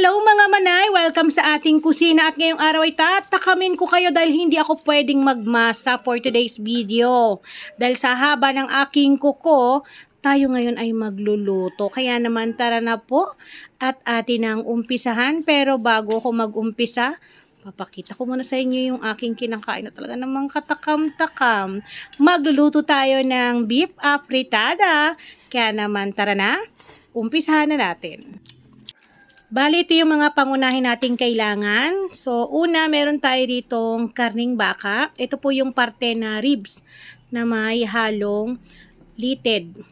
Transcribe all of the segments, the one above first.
Hello mga manay! Welcome sa ating kusina at ngayong araw ay tatakamin ko kayo dahil hindi ako pwedeng magmasa for today's video. Dahil sa haba ng aking kuko, tayo ngayon ay magluluto. Kaya naman tara na po at atin ang umpisahan. Pero bago ako mag-umpisa, papakita ko muna sa inyo yung aking kinakain na talaga namang katakam-takam. Magluluto tayo ng beef afritada. Kaya naman tara na, umpisahan na natin. Bali, ito yung mga pangunahin nating kailangan. So, una, meron tayo ditong karning baka. Ito po yung parte na ribs na may halong litid.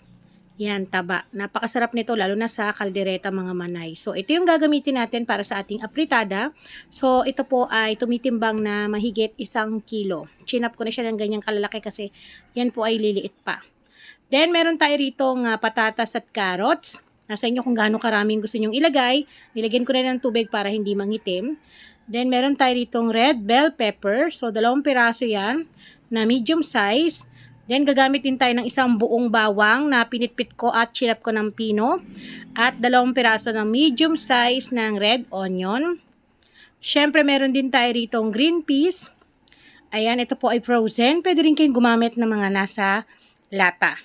Yan, taba. Napakasarap nito, lalo na sa kaldereta mga manay. So, ito yung gagamitin natin para sa ating apritada. So, ito po ay tumitimbang na mahigit 1 kilo. Chinap ko na siya ng ganyang kalalaki kasi yan po ay liliit pa. Then, meron tayo ritong patatas at carrots. Nasa inyo kung gaano karaming gusto nyong ilagay. Nilagyan ko na ng tubig para hindi mangitim. Then, meron tayo ditong red bell pepper. So, 2 piraso yan na medium size. Then, gagamit din tayo ng 1 buong bawang na pinitpit ko at chirap ko ng pino. At 2 piraso ng medium size ng red onion. Siyempre, meron din tayo ritong green peas. Ayan, ito po ay frozen. Pwede rin kayong gumamit ng mga nasa lata.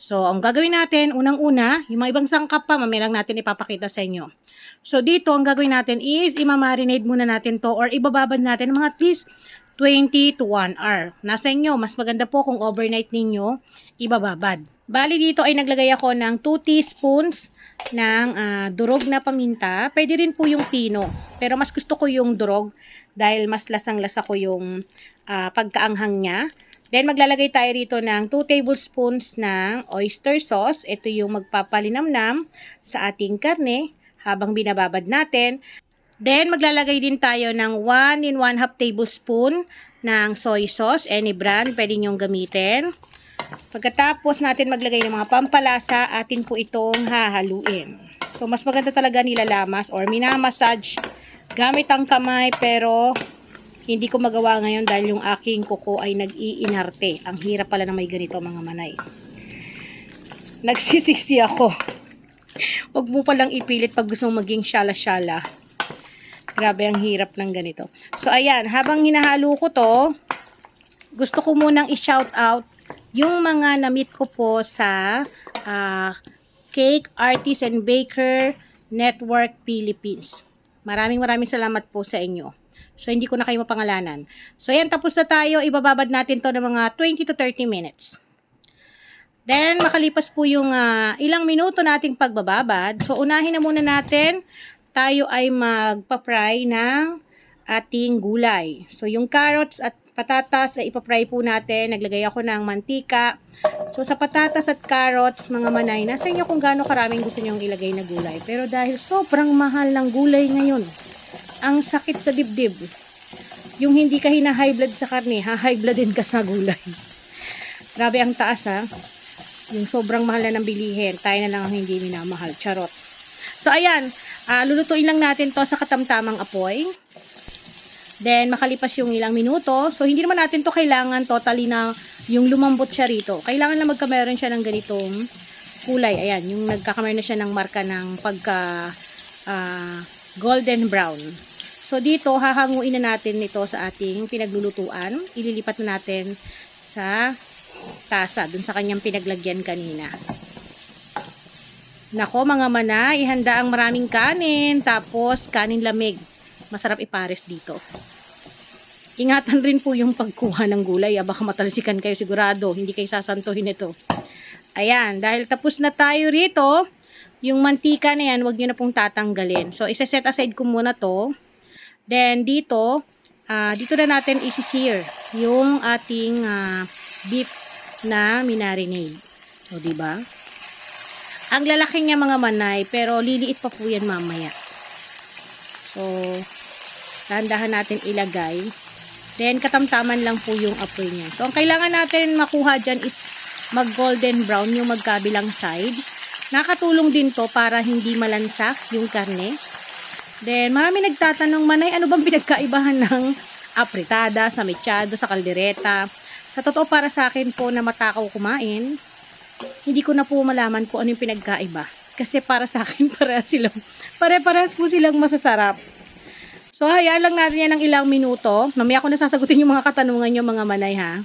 So, ang gagawin natin, unang-una, yung mga ibang sangkap pa, mamaya lang natin ipapakita sa inyo. So, dito, ang gagawin natin is, imamarinate muna natin to or ibababad natin ng mga at least 20 to 1 hour. Nasa inyo, mas maganda po kung overnight ninyo ibababad. Bali, dito ay naglagay ako ng 2 teaspoons ng durog na paminta. Pwede rin po yung pino, pero mas gusto ko yung durog dahil mas lasang-lasa ko yung pagkaanghang niya. Then, maglalagay tayo rito ng 2 tablespoons ng oyster sauce. Ito yung magpapalinamnam sa ating karne habang binababad natin. Then, maglalagay din tayo ng 1 1/2 tablespoon ng soy sauce. Any brand, pwede nyong gamitin. Pagkatapos natin maglagay ng mga pampalasa, atin po itong hahaluin. So, mas maganda talaga nilalamas or minamassage gamit ang kamay, pero hindi ko magawa ngayon dahil yung aking kuko ay nag-iinarte. Ang hirap pala na may ganito mga manay. Nagsisisi ako. Huwag mo palang ipilit pag gusto mong maging syala-syala. Grabe ang hirap ng ganito. So ayan, habang hinahalo ko to, gusto ko munang i-shout out yung mga na-meet ko po sa Cake Artist and Baker Network Philippines. Maraming salamat po sa inyo. So, hindi ko na kayo mapangalanan. So, ayan, tapos na tayo. Ibababad natin to ng mga 20 to 30 minutes. Then, makalipas po yung ilang minuto nating pagbababad. So, unahin na muna natin. Tayo ay magpa-fry ng ating gulay. So, yung carrots at patatas ay ipapry po natin. Naglagay ako ng mantika. So, sa patatas at carrots, mga manay, nasa inyo kung gaano karaming gusto nyong ilagay na gulay. Pero dahil sobrang mahal ng gulay ngayon, ang sakit sa dibdib. Yung hindi ka hina-high blood sa karne, ha-high blood din ka sa gulay. Grabe ang taas ha. Yung sobrang mahal na ng bilihin, tayo na lang ang hindi minamahal. Charot. So ayan, lulutuin lang natin to sa katamtamang apoy. Then makalipas yung ilang minuto, so hindi naman natin to kailangan totally na yung lumambot siya rito. Kailangan lang magkameron siya ng ganitong kulay. Ayan, yung nagkakameron na siya ng marka ng pagka golden brown. So, dito, hahanguin na natin ito sa ating pinaglulutuan. Ililipat na natin sa tasa, dun sa kanyang pinaglagyan kanina. Nako, mga mana, ihanda ang maraming kanin, tapos kanin lamig. Masarap ipares dito. Ingatan rin po yung pagkuha ng gulay. Baka matalsikan kayo sigurado. Hindi kayo sasantuhin ito. Ayan, dahil tapos na tayo rito, yung mantika na yan, huwag nyo na pong tatanggalin. So, isa-set aside ko muna to. Then, dito na natin isi-sear yung ating beef na minarinade. O, diba? Ang lalaki niya mga manay, pero liliit pa po yan mamaya. So, dahan-dahan natin ilagay. Then, katamtaman lang po yung apoy niya. So, ang kailangan natin makuha dyan is mag-golden brown yung magkabilang side. Nakatulong din to para hindi malansak yung karne. Then, marami nagtatanong, manay, ano bang pinagkaibahan ng apritada, sa mechado, sa kaldereta? Sa totoo, para sa akin po na matakaw kumain, hindi ko na po malaman kung ano yung pinagkaiba. Kasi para sa akin, pare-parehas po silang masasarap. So, hayaan lang natin yan ng ilang minuto. Mamaya ko na sasagutin yung mga katanungan nyo, mga manay, ha.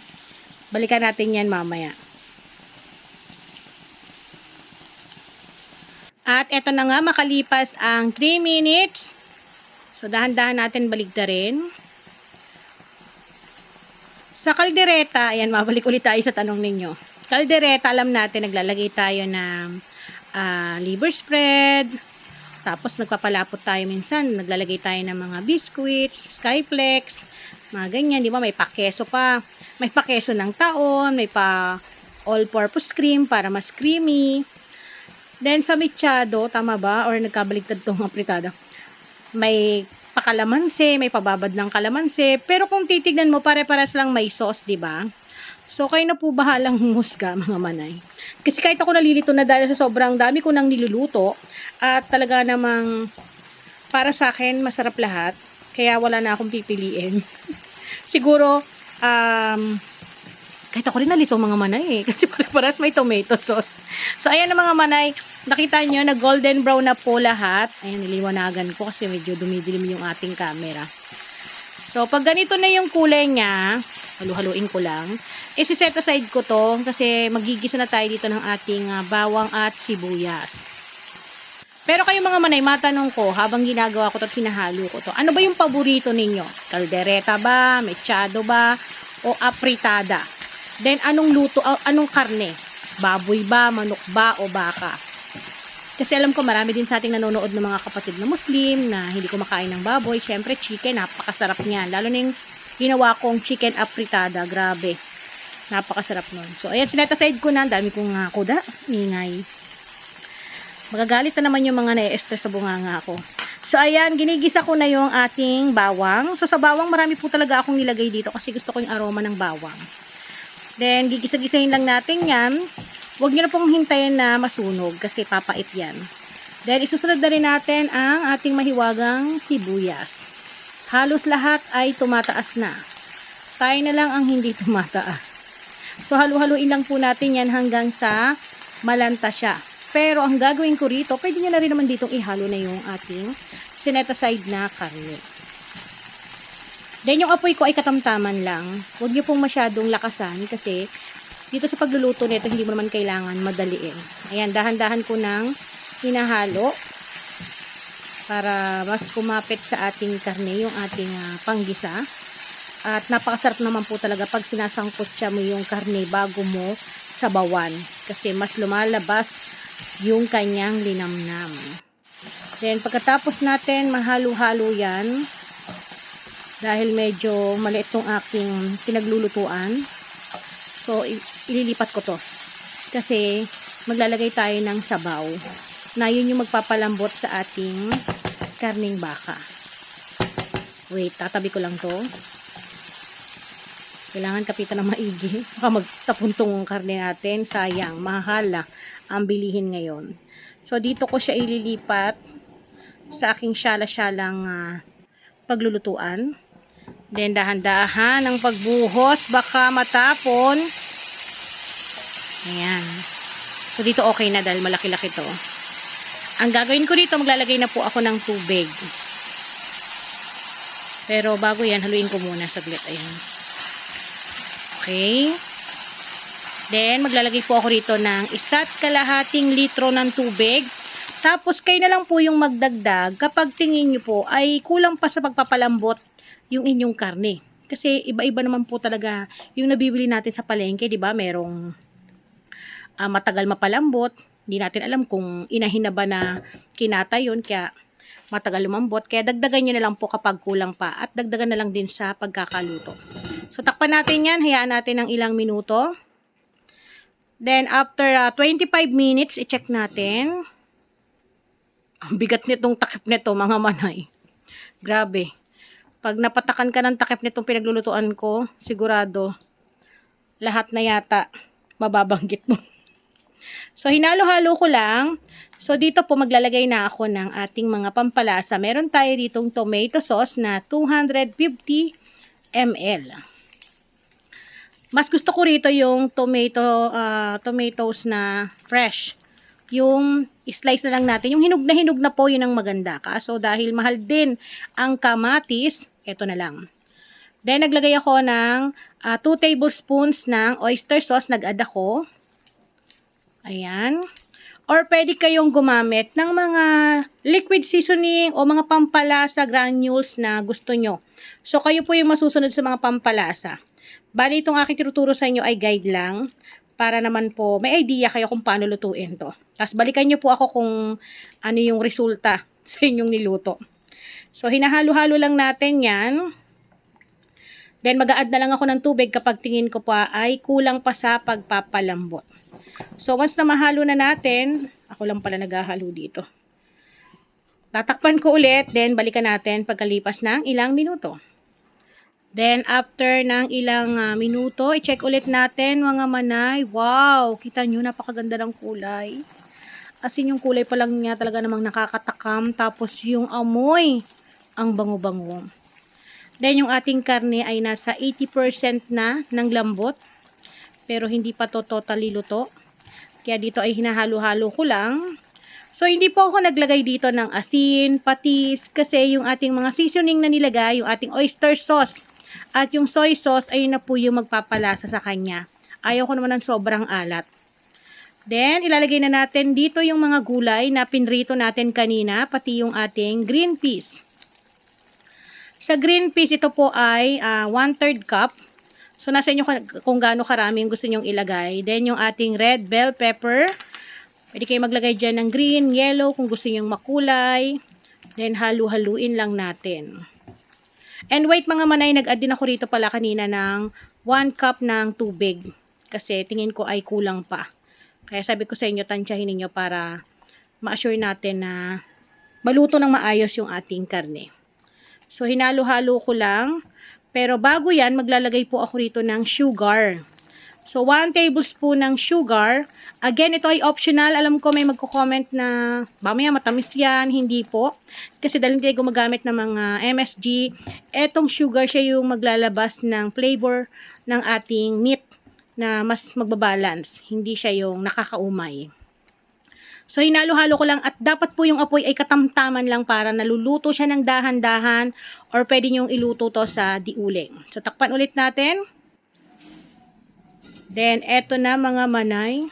Balikan natin yan mamaya. At eto na nga, makalipas ang 3 minutes. So, dahan-dahan natin baligtarin. Sa kaldereta, ayan, mabalik ulit tayo sa tanong ninyo. Kaldereta, alam natin, naglalagay tayo ng liver spread. Tapos, nagpapalapot tayo minsan. Naglalagay tayo ng mga biscuits, skyflex, mga ganyan, di ba? May pa-keso pa. May pa-keso ng taon, may pa all-purpose cream para mas creamy. Then, sa mechado, tama ba? Or nagkabaligtad itong apritada. May pakalamansi, may pababad ng kalamansi. Pero kung titignan mo, pare-paras lang may sauce, di ba? So, kayo na po bahalang humusga, mga manay. Kasi kahit ako nalilito na dahil sa sobrang dami ko nang niluluto, at talaga namang para sa akin, masarap lahat. Kaya wala na akong pipiliin. Siguro, kahit ako rin nalito mga manay kasi pare-paras may tomato sauce. So, ayan na mga manay, nakita nyo na golden brown na po lahat. Ayan, niliwanagan ko kasi medyo dumidilim yung ating camera. So, pag ganito na yung kulay niya, halu-haluin ko lang, isi-set aside ko to kasi magigisa na tayo dito ng ating bawang at sibuyas. Pero kayo mga manay, matanong ko, habang ginagawa ko at hinahalo ko to, ano ba yung paborito ninyo? Kaldereta ba? Mechado ba? O apritada? Then, anong luto, anong karne? Baboy ba, manok ba, o baka? Kasi alam ko marami din sa ating nanonood ng mga kapatid na Muslim na hindi kumakain ng baboy. Siyempre, chicken, napakasarap niyan. Lalo na yung ginawa kong chicken apritada. Grabe. Napakasarap nun. So, ayan, sinet aside ko na. Dami kong kuda. Ingay. Magagalit na naman yung mga na-stress sa bunganga ko. So, ayan, ginigisa ko na yung ating bawang. So, sa bawang, marami po talaga akong nilagay dito kasi gusto ko yung aroma ng bawang. Then, gigisa-gisahin lang natin yan. Huwag nyo na pong hintayin na masunog kasi papait yan. Then, isusunod na rin natin ang ating mahiwagang sibuyas. Halos lahat ay tumataas na. Tayo na lang ang hindi tumataas. So, halu-haluin lang po natin yan hanggang sa malanta siya. Pero, ang gagawin ko rito, pwede nyo na rin naman ditong ihalo na yung ating sinet aside na karne. Then, yung apoy ko ay katamtaman lang. Huwag nyo pong masyadong lakasan kasi dito sa pagluluto nito, hindi mo naman kailangan madaliin. Ayan, dahan-dahan ko nang hinahalo para mas kumapit sa ating karne, yung ating panggisa. At napakasarap naman po talaga pag sinasangkot siya mo yung karne bago mo sabawan. Kasi mas lumalabas yung kanyang linamnam. Then, pagkatapos natin mahalo-halo yan, dahil medyo maliit tong aking pinaglulutuan, so, ililipat ko to. Kasi, maglalagay tayo ng sabaw na yun yung magpapalambot sa ating karning baka. Wait, tatabi ko lang to. Kailangan kapitan ng maigi. Baka magtapon tong karne natin. Sayang, mahal na ang bilihin ngayon. So, dito ko siya ililipat sa aking syala-syalang paglulutuan. Then, dahan-dahan ang pagbuhos. Baka matapon. Ayan. So, dito okay na dahil malaki-laki to. Ang gagawin ko dito, maglalagay na po ako ng tubig. Pero, bago yan, haluin ko muna saglit. Ayan. Okay. Then, maglalagay po ako rito ng 1.5 litro ng tubig. Tapos, kayo na lang po yung magdagdag kapag tingin nyo po ay kulang pa sa pagpapalambot yung inyong karne. Kasi iba-iba naman po talaga yung nabibili natin sa palengke, di ba? Merong matagal mapalambot. Hindi natin alam kung inahin na ba na kinata yun, kaya matagal lumambot. Kaya dagdagan nyo na lang po kapag kulang pa at dagdagan na lang din sa pagkakaluto. So, takpan natin yan. Hayaan natin ng ilang minuto. Then, after 25 minutes, i-check natin. Ang bigat nitong takip nito, mga manay. Grabe. Pag napatakan ka ng takip nitong pinaglulutuan ko, sigurado, lahat na yata mababanggit mo. So, hinalo-halo ko lang. So, dito po maglalagay na ako ng ating mga pampalasa. Meron tayo ditong tomato sauce na 250 ml. Mas gusto ko rito yung tomatoes na fresh. Yung slice na lang natin. Yung hinog na po, yun ang maganda. Kaso dahil mahal din ang kamatis, eto na lang. Then, naglagay ako ng 2 tablespoons ng oyster sauce. Nag-add ako. Ayan. Or pwede kayong gumamit ng mga liquid seasoning o mga pampalasa granules na gusto nyo. So, kayo po yung masusunod sa mga pampalasa. Bali, itong aking tinuturo sa inyo ay guide lang para naman po may idea kayo kung paano lutuin to. Tapos, balikan nyo po ako kung ano yung resulta sa inyong niluto. So, hinahalo-halo lang natin yan. Then, mag-a-add na lang ako ng tubig kapag tingin ko pa ay kulang pa sa pagpapalambot. So, once na mahalo na natin, ako lang pala naghahalo dito. Tatakpan ko ulit, then balikan natin pagkalipas ng ilang minuto. Then, after ng ilang minuto, i-check ulit natin mga manay. Wow! Kita nyo, napakaganda ng kulay. As in, yung kulay pa lang niya talaga namang nakakatakam. Tapos, yung amoy, ang bango-bango. Then, yung ating karne ay nasa 80% na ng lambot. Pero, hindi pa to totally luto. Kaya dito ay hinahalo-halo ko lang. So, hindi po ako naglagay dito ng asin, patis, kasi yung ating mga seasoning na nilagay, yung ating oyster sauce, at yung soy sauce, ayun na po yung magpapalasa sa kanya. Ayaw ko naman ng sobrang alat. Then, ilalagay na natin dito yung mga gulay na pinrito natin kanina, pati yung ating green peas. Sa green peas, ito po ay 1/3 cup. So, nasa inyo kung gaano karami yung gusto nyong ilagay. Then, yung ating red bell pepper. Pwede kayo maglagay dyan ng green, yellow, kung gusto nyong makulay. Then, halu-haluin lang natin. And wait mga manay, nag-add din ako rito pala kanina ng 1 cup ng tubig. Kasi tingin ko ay kulang pa. Kaya sabi ko sa inyo, tansyahin ninyo para ma-assure natin na maluto ng maayos yung ating karne. So, hinalo-halo ko lang. Pero bago yan, maglalagay po ako rito ng sugar. So, 1 tablespoon ng sugar. Again, ito ay optional. Alam ko may magko-comment na, mamaya matamis yan. Hindi po. Kasi dahil hindi gumagamit ng mga MSG, etong sugar siya yung maglalabas ng flavor ng ating meat na mas magbabalance. Hindi siya yung nakakaumay. So, hinalo-halo ko lang at dapat po yung apoy ay katamtaman lang para naluluto siya ng dahan-dahan or pwede nyong iluto to sa diuling. So, takpan ulit natin. Then, eto na mga manay.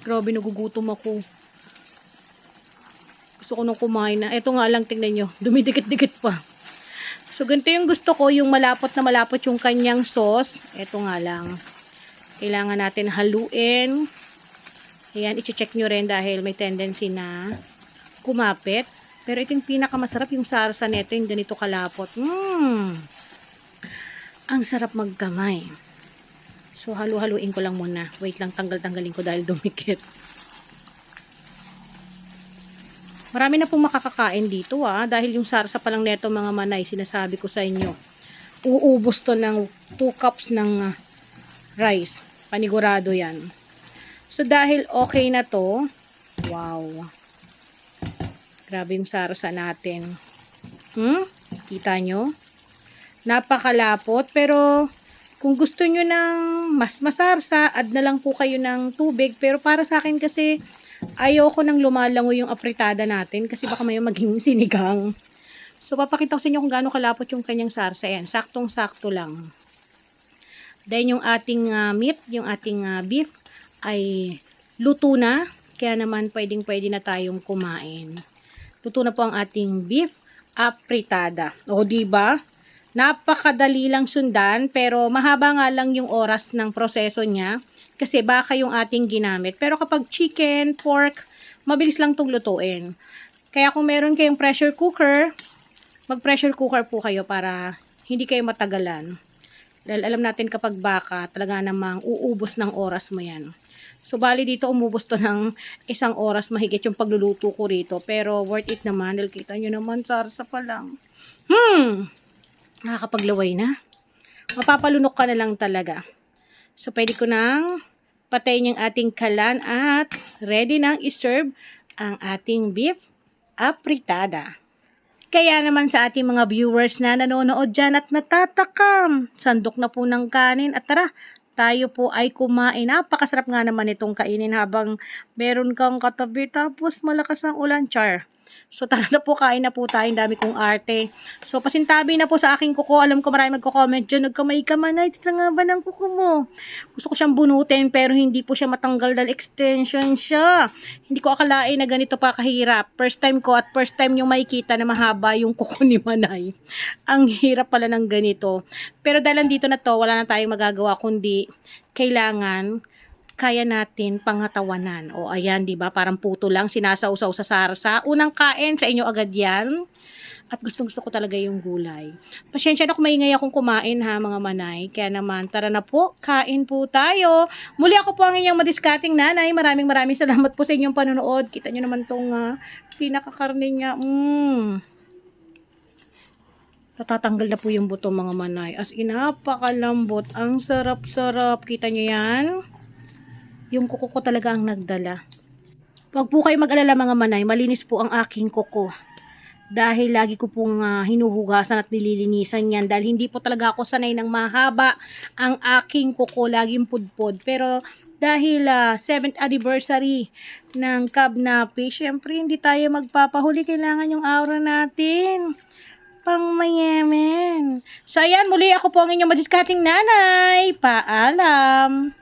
Grabe, nagugutom ako. Gusto ko nung kumain na. Eto nga lang, tingnan nyo. Dumidikit-dikit pa. So, ganito yung gusto ko. Yung malapot na malapot yung kanyang sauce. Eto nga lang. Kailangan natin haluin. Ayan, i-check nyo rin dahil may tendency na kumapit. Pero ito yung pinakamasarap, yung sarsa neto, yung ganito kalapot. Ang sarap magkamay. So, halu-haluin ko lang muna. Wait lang, tanggal-tanggalin ko dahil dumikit. Marami na pong makakakain dito dahil yung sarsa pa lang neto mga manay, sinasabi ko sa inyo. Uubos to ng 2 cups ng rice. Panigurado yan. So, dahil okay na to, wow. Grabe yung sarsa natin. Kita nyo? Napakalapot, pero kung gusto nyo ng mas masarsa, add na lang po kayo ng tubig. Pero para sa akin kasi, ayoko nang lumalango yung apritada natin kasi baka may maging sinigang. So, papakita ko sa inyo kung gaano kalapot yung kanyang sarsa. Ayan, saktong-sakto lang. Then, yung ating meat, yung ating beef, ay luto na. Kaya naman pwedeng-pwede na tayong kumain. Luto na po ang ating beef apritada. O, diba? Napakadali lang sundan, pero mahaba nga lang yung oras ng proseso niya. Kasi baka yung ating ginamit. Pero kapag chicken, pork, mabilis lang itong lutuin. Kaya kung meron kayong pressure cooker, mag-pressure cooker po kayo para hindi kayo matagalan. Dahil alam natin kapag baka, talaga namang uubos ng oras mo yan. So, bali dito umubos to ng 1 oras mahigit yung pagluluto ko rito. Pero worth it naman. Dahil kita nyo naman, sarsa pa lang. Nakakapaglaway na. Mapapalunok ka na lang talaga. So, pwede ko nang patayin yung ating kalan at ready nang iserve ang ating beef apritada. Kaya naman sa ating mga viewers na nanonood dyan at natatakam, sandok na po ng kanin at tara, tayo po ay kumain. Napakasarap nga naman itong kainin habang meron kang katabi tapos malakas ang ulan, char. So tara na po, kain na po tayo. Ang dami kong arte. So pasintabi na po sa aking kuko. Alam ko marami magko-comment dyan. Nagkamay ka man. Ay, sa nga ba ng kuko mo? Gusto ko siyang bunutin pero hindi po siya matanggal dahil extension siya. Hindi ko akalain na ganito pa kahirap. First time ko at first time yung makikita na mahaba yung kuko ni Manay. Ang hirap pala ng ganito. Pero dahil dito na to, wala na tayong magagawa kundi kailangan kaya natin pangatawanan. O ayan, 'di ba? Parang puto lang sinasausaw sa sarsa. Unang kain sa inyo agad 'yan. At gustong-gusto ko talaga yung gulay. Pasensya na kung maingay akong kumain ha, mga Manay. Kaya naman, tara na po, kain po tayo. Muli ako po ang inyong madiskating nanay. Maraming salamat po sa inyong panonood. Kita nyo naman tong pinakakarne niya. Natatanggal na po yung buto, mga Manay. As in, napakalambot. Ang sarap-sarap. Kita nyo yan? Yung kuko ko talaga ang nagdala. Huwag po kayo mag-alala, mga Manay, malinis po ang aking kuko. Dahil lagi ko pong hinuhugasan at nililinisan yan. Dahil hindi po talaga ako sanay ng mahaba ang aking kuko, laging pudpod. Pero dahil 7th anniversary ng Cab Napi, syempre hindi tayo magpapahuli. Kailangan yung aura natin pang mayaman. So ayan, muli ako po ang inyong madiskating nanay. Paalam!